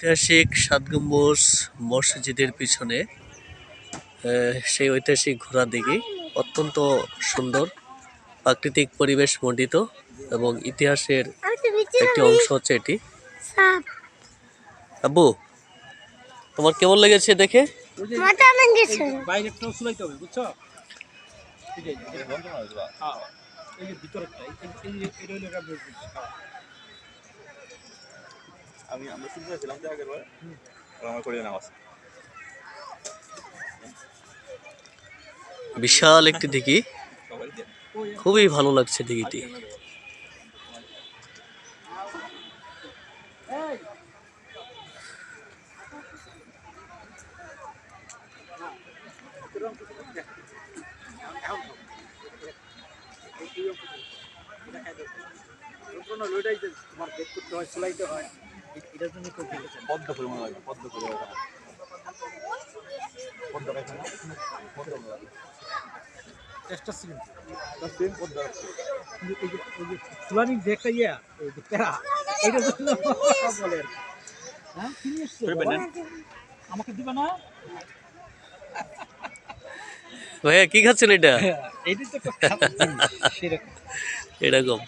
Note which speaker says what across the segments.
Speaker 1: ঐতিহাসিক সাত গম্বুজ মসজিদের পিছনে সেই ঐতিহাসিক ঘোড়া দিঘি অত্যন্ত সুন্দর প্রাকৃতিক পরিবেশ মণ্ডিত এবং ইতিহাসের একটি অংশ হচ্ছে এটি। আব্বু, তোমার কেমন লেগেছে দেখে? বিশাল একটি দিঘি, খুবই ভালো লাগছে দিঘিটি।
Speaker 2: আমাকে দিবা না
Speaker 1: ভাইয়া কি খাচ্ছেন এটা? এরকম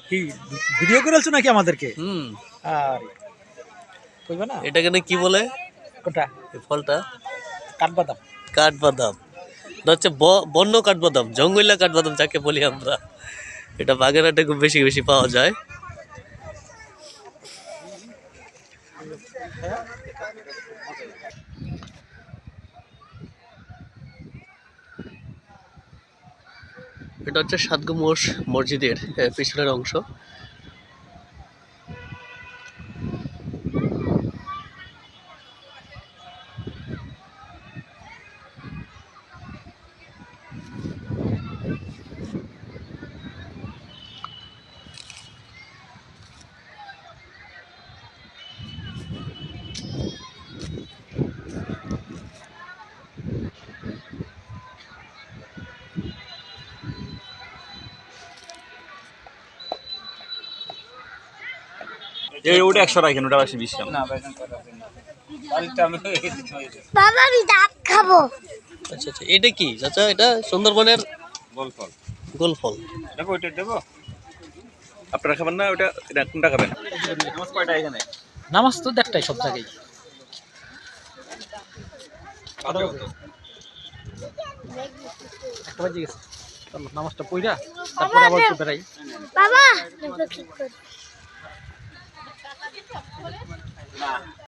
Speaker 2: কি ভিডিও করেছো নাকি আমাদেরকে?
Speaker 1: আর
Speaker 2: কইবা না
Speaker 1: এটা কেন কি বলে?
Speaker 2: কোনটা?
Speaker 1: এই ফলটা
Speaker 2: কাঠবাদাম।
Speaker 1: কাঠবাদাম হচ্ছে বন্য কাঠবাদাম, জঙ্গলা কাঠবাদাম যাকে বলি আমরা। এটা বাগেরহাটে খুব বেশি বেশি পাওয়া যায়। এটা হচ্ছে সাত গম্বুজ মসজিদের পিছনের অংশ।
Speaker 3: ওটা 100 রাখেন, ওটা 20 টাকা।
Speaker 4: বাবা আমি ডাব খাবো।
Speaker 1: আচ্ছা আচ্ছা, এটা কি চাচা? এটা সুন্দরবনের
Speaker 3: গোলফল।
Speaker 1: গোলফল
Speaker 3: দেবো, ওইটা দেবো। আপনারা খাবেন না ওটা? এটা কোনটা খাবেন? নামাজ কয়টা এখানে?
Speaker 2: নামাজ তো দেখটাই সব জায়গায়। একটা বাজে গেছে, নামাজটা পড়া তারপরে আবার একটু বেড়াই।
Speaker 4: বাবা